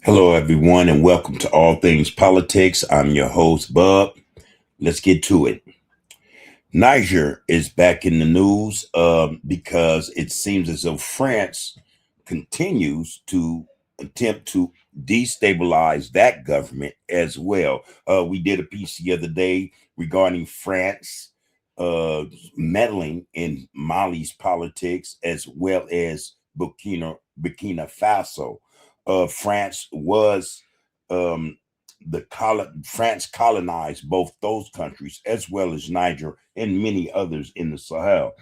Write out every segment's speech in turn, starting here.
Hello, everyone, and welcome to All Things Politics. I'm your host, Bub. Let's get to it. Niger is back in the news because it seems as though France continues to attempt to destabilize that government as well. We did a piece the other day regarding France meddling in Mali's politics as well as Burkina Faso. France was um, France colonized both those countries as well as Niger and many others in the Sahel.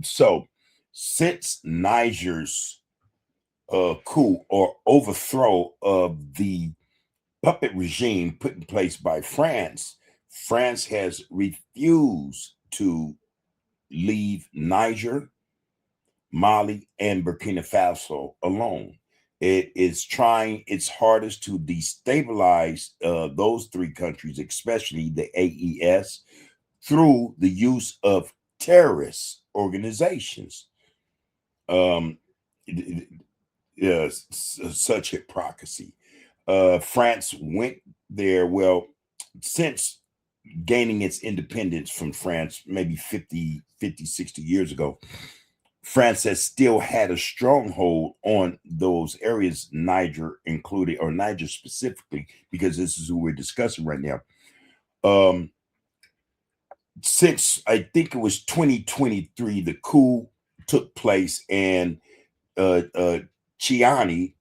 So since Niger's coup or overthrow of the puppet regime put in place by France, France has refused to leave Niger, Mali, and Burkina Faso alone. It is trying its hardest to destabilize those three countries, especially the AES, through the use of terrorist organizations. Um, Such hypocrisy. France went there, well, since gaining its independence from France, maybe 60 years ago. France has still had a stronghold on those areas, Niger included, or Niger specifically, because this is who we're discussing right now. Um, since I think it was 2023, the coup took place, and Chiani,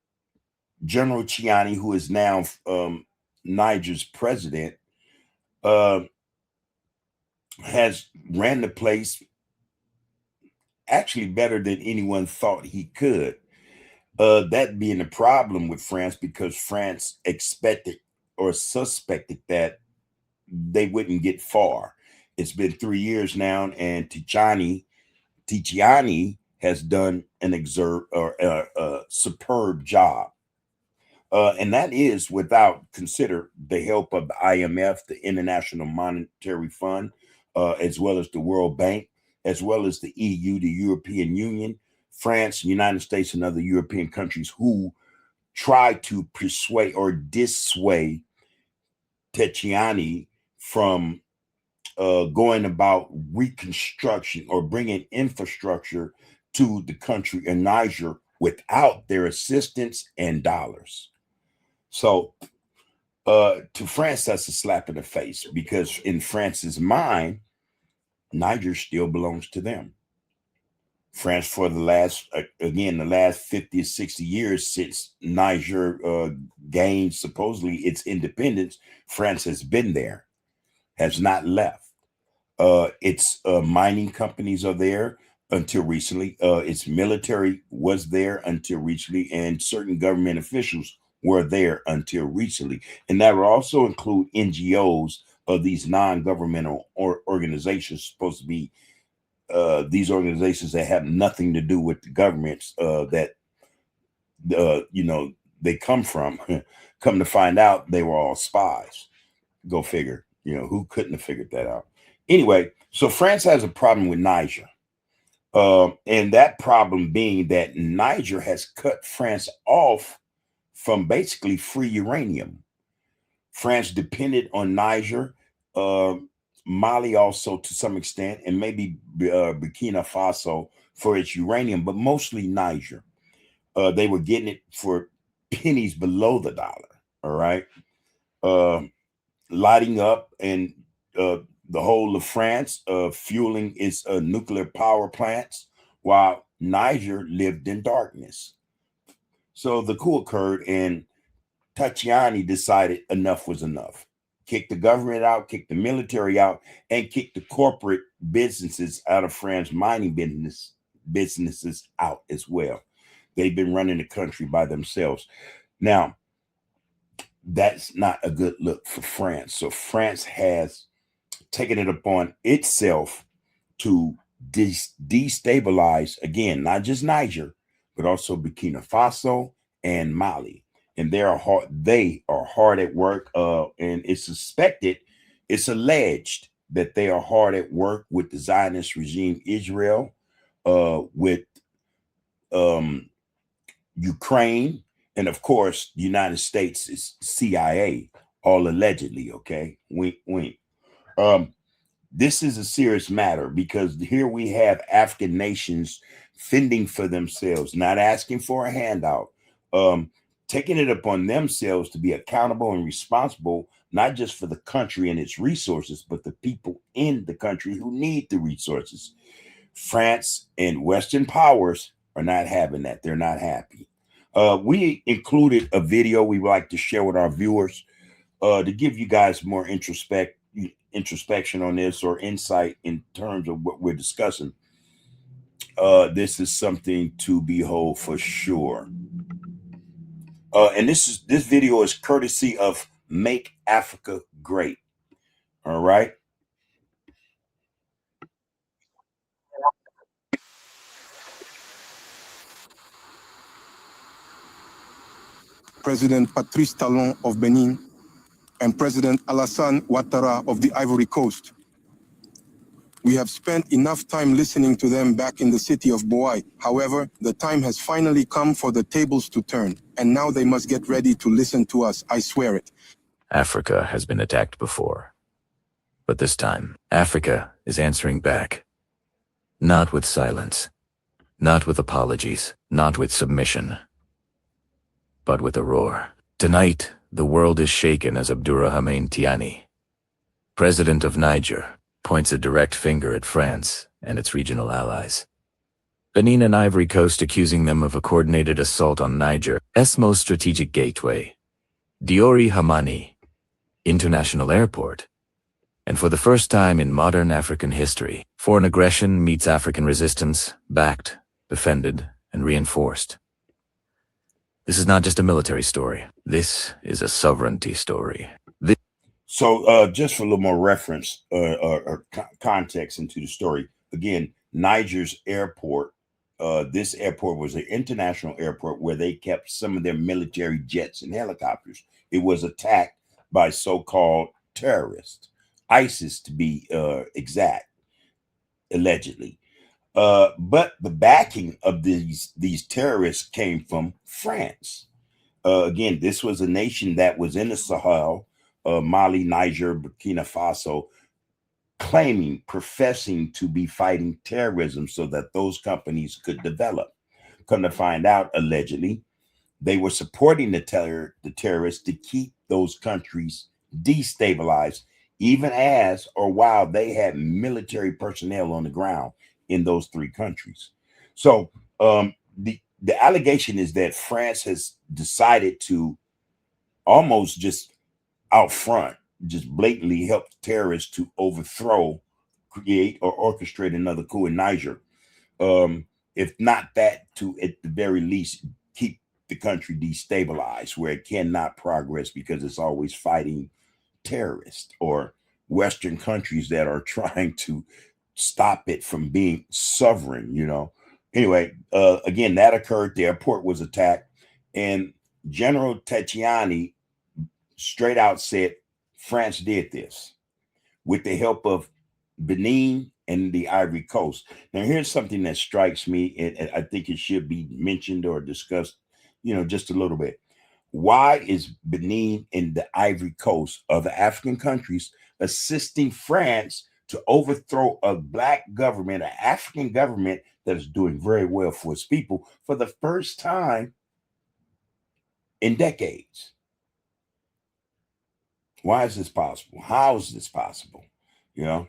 General Chiani, who is now Niger's president, uh, has ran the place actually better than anyone thought he could. That being a problem with France because France expected or suspected that they wouldn't get far. It's been 3 years now, and Tiziani has done an superb job. And that is without consider the help of the IMF, the International Monetary Fund, as well as the World Bank, as well as the EU, the European Union, France, United States, and other European countries who try to persuade or dissuade Tetiani from going about reconstruction or bringing infrastructure to the country in Niger without their assistance and dollars. So to France, that's a slap in the face because in France's mind, Niger still belongs to them. France, for the last 50 or 60 years since Niger gained supposedly its independence, France has been there, has not left. Its mining companies are there until recently. Its military was there until recently, and certain government officials were there until recently. And that will also include NGOs of these non-governmental organizations, supposed to be these organizations that have nothing to do with the governments that they come from. Come to find out, they were all spies. Go figure. Who couldn't have figured that out? Anyway, so France has a problem with Niger. And that problem being that Niger has cut France off from basically free uranium. France depended on Niger, Mali also to some extent, and maybe Burkina Faso for its uranium, but mostly Niger. They were getting it for pennies below the dollar. All right. Lighting up and the whole of France, fueling its nuclear power plants, while Niger lived in darkness. So the coup occurred, and Tatiani decided enough was enough. Kick the government out, kick the military out, and kick the corporate businesses out of France, mining businesses out as well. They've been running the country by themselves. Now, that's not a good look for France. So France has taken it upon itself to destabilize, again, not just Niger, but also Burkina Faso and Mali. And they are hard at work. And it's alleged that they are hard at work with the Zionist regime Israel, with Ukraine, And of course, the United States is CIA, all allegedly, okay? Wink, wink. This is a serious matter because here we have African nations fending for themselves, not asking for a handout, taking it upon themselves to be accountable and responsible, not just for the country and its resources, but the people in the country who need the resources. France and Western powers are not having that. They're not happy. We included a video we would like to share with our viewers to give you guys more introspection on this or insight in terms of what we're discussing. This is something to behold for sure. And this video is courtesy of Make Africa Great. All right. President Patrice Talon of Benin, and President Alassane Ouattara of the Ivory Coast. We have spent enough time listening to them back in the city of Bouaï. However, the time has finally come for the tables to turn, and now they must get ready to listen to us, I swear it. Africa has been attacked before, but this time, Africa is answering back. Not with silence, not with apologies, not with submission, but with a roar. Tonight, the world is shaken as Abdourahmane Tiani, president of Niger, points a direct finger at France and its regional allies. Benin and Ivory Coast accusing them of a coordinated assault on Niger's most strategic gateway, Diori Hamani International Airport. And for the first time in modern African history, foreign aggression meets African resistance, backed, defended, and reinforced. This is not just a military story. This is a sovereignty story. So just for a little more reference or context into the story, again, Niger's airport, this airport was an international airport where they kept some of their military jets and helicopters. It was attacked by so-called terrorists, ISIS to be exact, allegedly. But the backing of these terrorists came from France. Again, this was a nation that was in the Sahel, Mali, Niger, Burkina Faso, professing to be fighting terrorism so that those companies could develop. Come to find out, allegedly, they were supporting the terrorists to keep those countries destabilized, even as or while they had military personnel on the ground in those three countries. So the allegation is that France has decided to almost just out front, just blatantly help terrorists to overthrow, create, or orchestrate another coup in Niger. If not that, to at the very least keep the country destabilized where it cannot progress because it's always fighting terrorists or Western countries that are trying to stop it from being sovereign, you know. Anyway, again, that occurred. The airport was attacked, and General Tetiani straight out said France did this with the help of Benin and the Ivory Coast. Now, here's something that strikes me, and I think it should be mentioned or discussed, you know, just a little bit. Why is Benin and the Ivory Coast, other African countries, assisting France to overthrow a black government, an African government that is doing very well for its people for the first time in decades? Why is this possible? How is this possible? You know,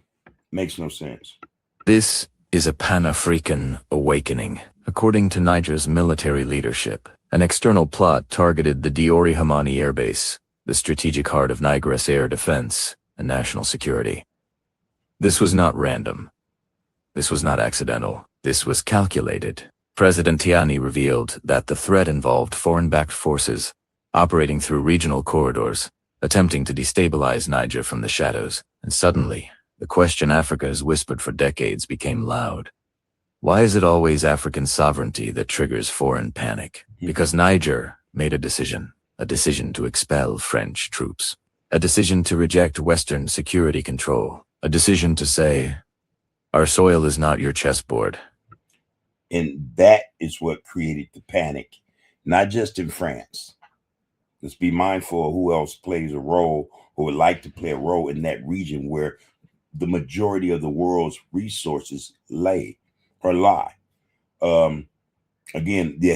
makes no sense. This is a Pan-African awakening. According to Niger's military leadership, an external plot targeted the Diori Hamani airbase, the strategic heart of Niger's air defense and national security. This was not random. This was not accidental. This was calculated. President Tiani revealed that the threat involved foreign-backed forces operating through regional corridors, attempting to destabilize Niger from the shadows. And suddenly, the question Africa has whispered for decades became loud. Why is it always African sovereignty that triggers foreign panic? Because Niger made a decision to expel French troops, a decision to reject Western security control, a decision to say, our soil is not your chessboard. And that is what created the panic not just in France. Let's be mindful of who else plays a role or would like to play a role in that region where the majority of the world's resources lay or lie. Um, Again, they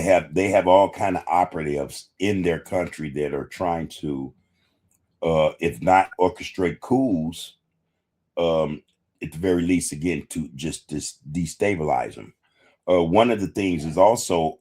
have all kind of operatives in their country that are trying to, if not orchestrate coups, at the very least, again, to just destabilize them. One of the things is also,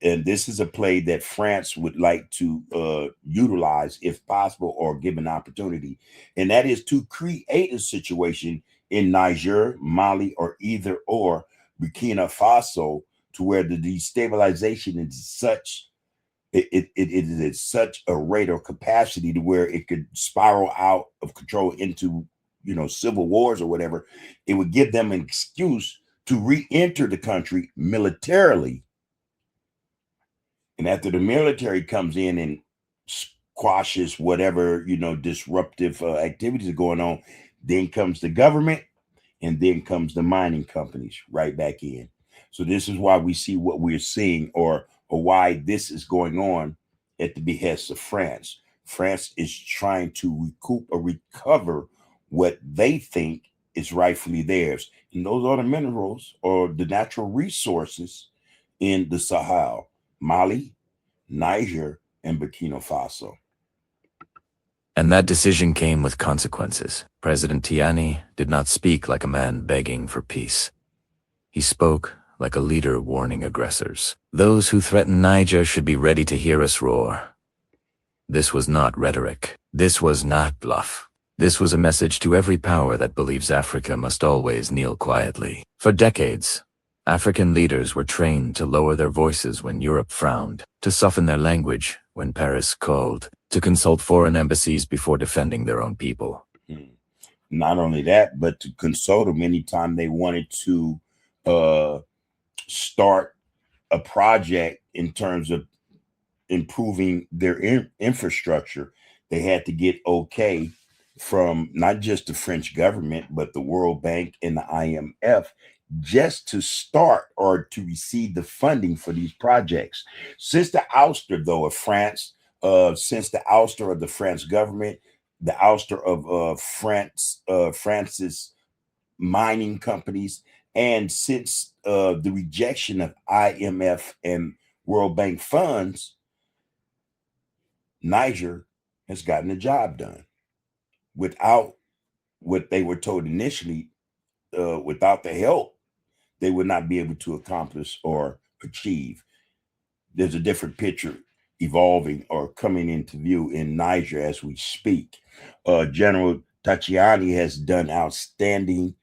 and this is a play that France would like to utilize if possible or give an opportunity, and that is to create a situation in Niger, Mali, or either or Burkina Faso to where the destabilization is such it is at such a rate or capacity to where it could spiral out of control into civil wars or whatever. It would give them an excuse to re-enter the country militarily, and after the military comes in and squashes whatever disruptive activities are going on, then comes the government, and then comes the mining companies right back in. So this is why we see what we're seeing, or why this is going on at the behest of France. France is trying to recoup or recover what they think is rightfully theirs. And those are the minerals or the natural resources in the Sahel, Mali, Niger, and Burkina Faso. And that decision came with consequences. President Tiani did not speak like a man begging for peace. He spoke like a leader warning aggressors. Those who threaten Niger should be ready to hear us roar. This was not rhetoric. This was not bluff. This was a message to every power that believes Africa must always kneel quietly. For decades, African leaders were trained to lower their voices when Europe frowned, to soften their language when Paris called, to consult foreign embassies before defending their own people. Not only that, but to consult them anytime they wanted to start a project in terms of improving their infrastructure. They had to get okay from not just the French government, but the World Bank and the IMF just to start or to receive the funding for these projects. Since the ouster, though, of France, since the ouster of the French government, the ouster of France's mining companies, and since the rejection of IMF and World Bank funds, Niger has gotten the job done. Without what they were told initially, without the help, they would not be able to accomplish or achieve. There's a different picture evolving or coming into view in Niger as we speak. General Tatiani has done outstanding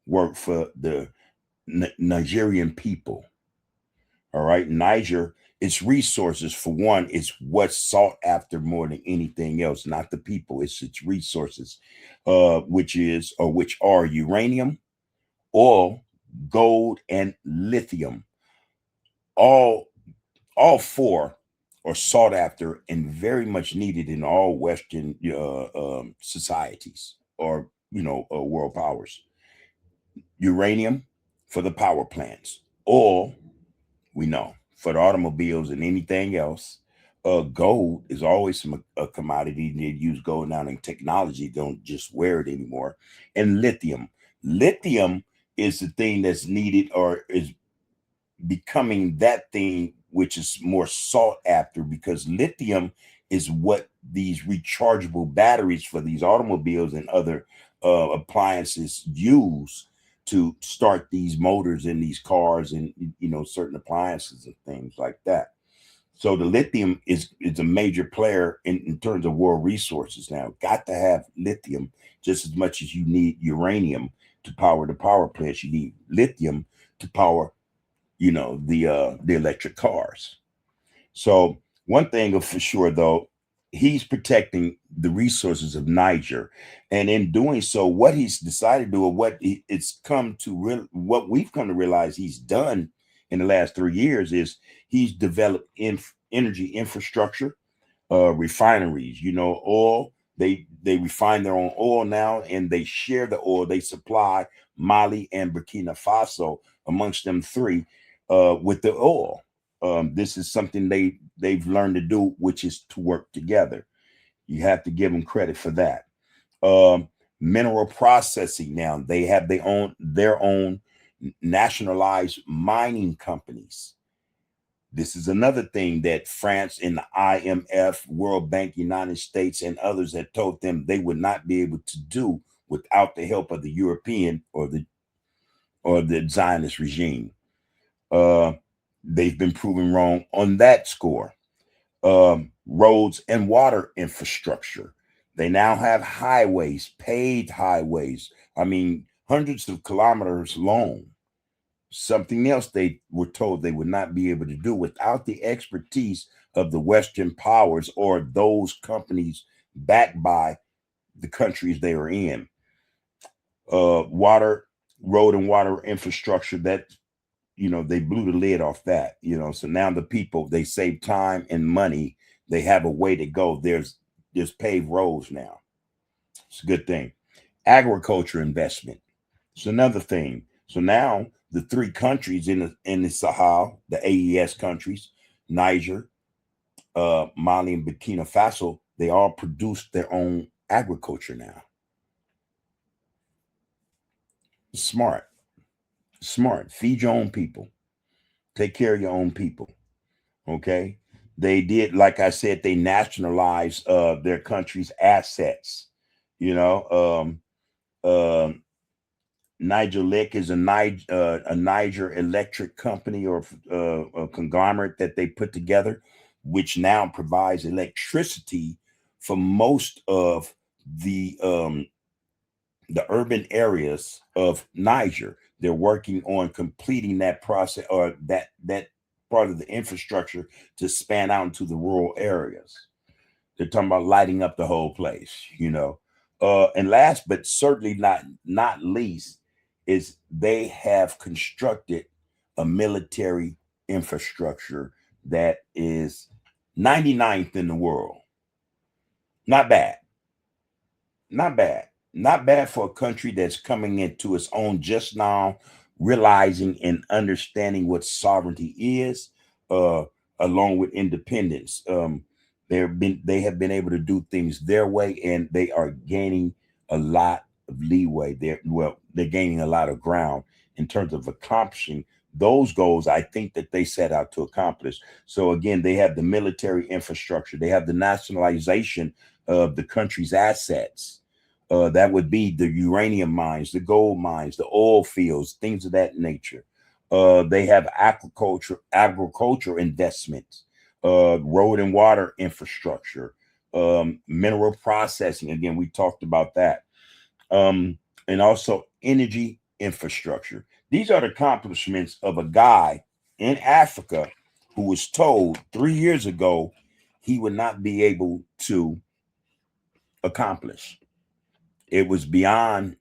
work for the Nigerian people. All right, Niger, its resources, for one, is what's sought after more than anything else, not the people. It's its resources, which are uranium, oil, gold, and lithium. All four are sought after and very much needed in all Western societies or world powers. Uranium for the power plants, oil, we know, for the automobiles and anything else. Gold is always a commodity. They use gold now in technology, don't just wear it anymore. And lithium is the thing that's needed or is becoming that thing which is more sought after, because lithium is what these rechargeable batteries for these automobiles and other appliances use to start these motors in these cars and certain appliances and things like that. So the lithium is a major player in terms of world resources now. Got to have lithium just as much as you need uranium to power the power plants. You need lithium to power the electric cars. So one thing for sure, though, he's protecting the resources of Niger, and in doing so, what he's decided to do, or what what we've come to realize he's done in the last 3 years, is he's developed energy infrastructure, refineries. Oil. They refine their own oil now, and they share the oil. They supply Mali and Burkina Faso, amongst them three, with the oil. This is something they've learned to do, which is to work together. You have to give them credit for that. Mineral processing, now they have their own nationalized mining companies. This is another thing that France and the IMF, World Bank, United States, and others had told them they would not be able to do without the help of the European or the Zionist regime. They've been proven wrong on that score. Roads and water infrastructure. They now have highways, paved highways. I mean, hundreds of kilometers long. Something else they were told they would not be able to do without the expertise of the Western powers or those companies backed by the countries they are in. Road and water infrastructure, that, they blew the lid off that, so now the people, they save time and money. They have a way to go. There's paved roads now. It's a good thing. Agriculture investment. It's another thing. So now the three countries in the Sahel, the AES countries, Niger, Mali, and Burkina Faso, they all produce their own agriculture now. Smart. Feed your own people. Take care of your own people. Okay. They did, like I said, they nationalized their country's assets. Niger Lick is a Niger electric company or a conglomerate that they put together, which now provides electricity for most of the urban areas of Niger. They're working on completing that process, or that part of the infrastructure, to span out into the rural areas. They're talking about lighting up the whole place, and last but certainly not least, is they have constructed a military infrastructure that is 99th in the world. Not bad. Not bad for a country that's coming into its own just now, realizing and understanding what sovereignty is, along with independence. They have been able to do things their way, and they are gaining a lot of leeway. They're gaining a lot of ground in terms of accomplishing those goals, I think, that they set out to accomplish. So again, they have the military infrastructure. They have the nationalization of the country's assets. That would be the uranium mines, the gold mines, the oil fields, things of that nature. They have agriculture investments, road and water infrastructure, mineral processing. Again, we talked about that. And also energy infrastructure. These are the accomplishments of a guy in Africa who was told 3 years ago he would not be able to accomplish. It was beyond,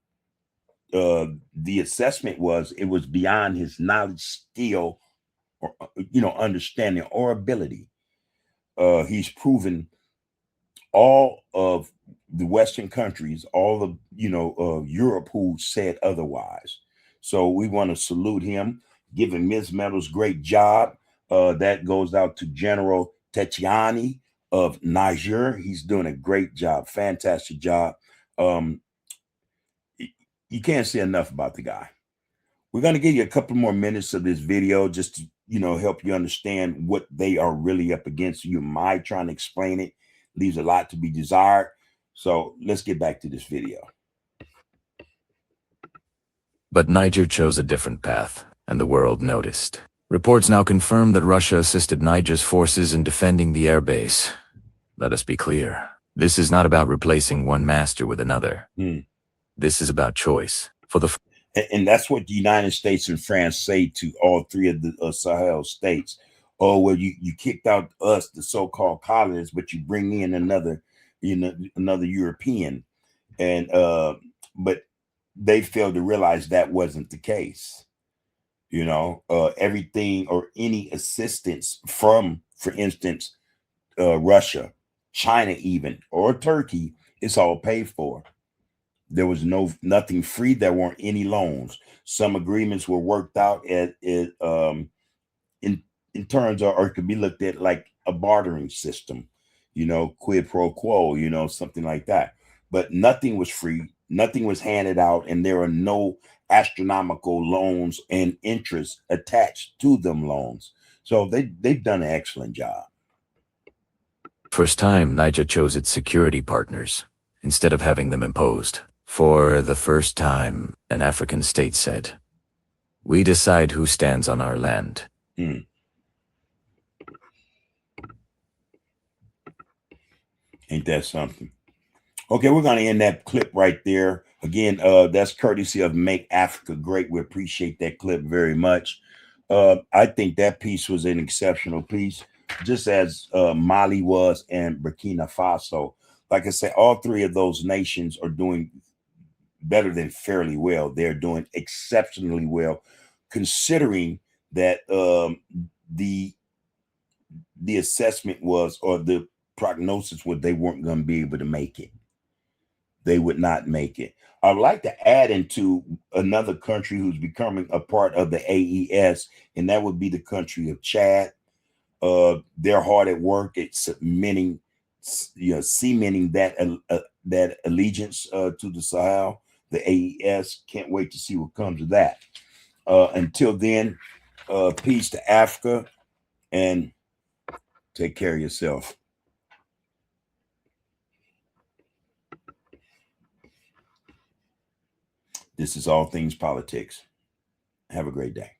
the assessment was, it was beyond his knowledge, skill, or understanding or ability. He's proven all of the Western countries, all of Europe, who said otherwise. So we want to salute him, give him his medals. Great job. That goes out to General Tetiani of Niger. He's doing a great job, fantastic job. You can't say enough about the guy. We're going to give you a couple more minutes of this video just to, help you understand what they are really up against. You might trying to explain it leaves a lot to be desired. So let's get back to this video. But Niger chose a different path, and the world noticed. Reports now confirm that Russia assisted Niger's forces in defending the airbase. Let us be clear. This is not about replacing one master with another. This is about choice. And that's what the United States and France say to all three of the Sahel states. Oh, well, you kicked out us, the so-called colonists, but you bring in another European. And but they failed to realize that wasn't the case. Everything or any assistance from, for instance, Russia, China even, or Turkey, it's all paid for. There was nothing free. There weren't any loans. Some agreements were worked out in in terms of, or it could be looked at like a bartering system, quid pro quo, something like that. But nothing was free, nothing was handed out, and there are no astronomical loans and interest attached to them loans. So they've done an excellent job. First time Niger chose its security partners instead of having them imposed. For the first time, an African state said, "We decide who stands on our land." Ain't that something? Okay, we're going to end that clip right there. Again, that's courtesy of Make Africa Great. We appreciate that clip very much. I think that piece was an exceptional piece, just as Mali was and Burkina Faso. Like I said, all three of those nations are doing better than fairly well. They're doing exceptionally well, considering that the assessment was, or the prognosis was, they weren't going to be able to make it. They would not make it. I'd like to add into another country who's becoming a part of the AES, and that would be the country of Chad. They're hard at work at cementing that allegiance to the Sahel, the AES. Can't wait to see what comes of that. Until then, peace to Africa, and take care of yourself. This is All Things Politics. Have a great day.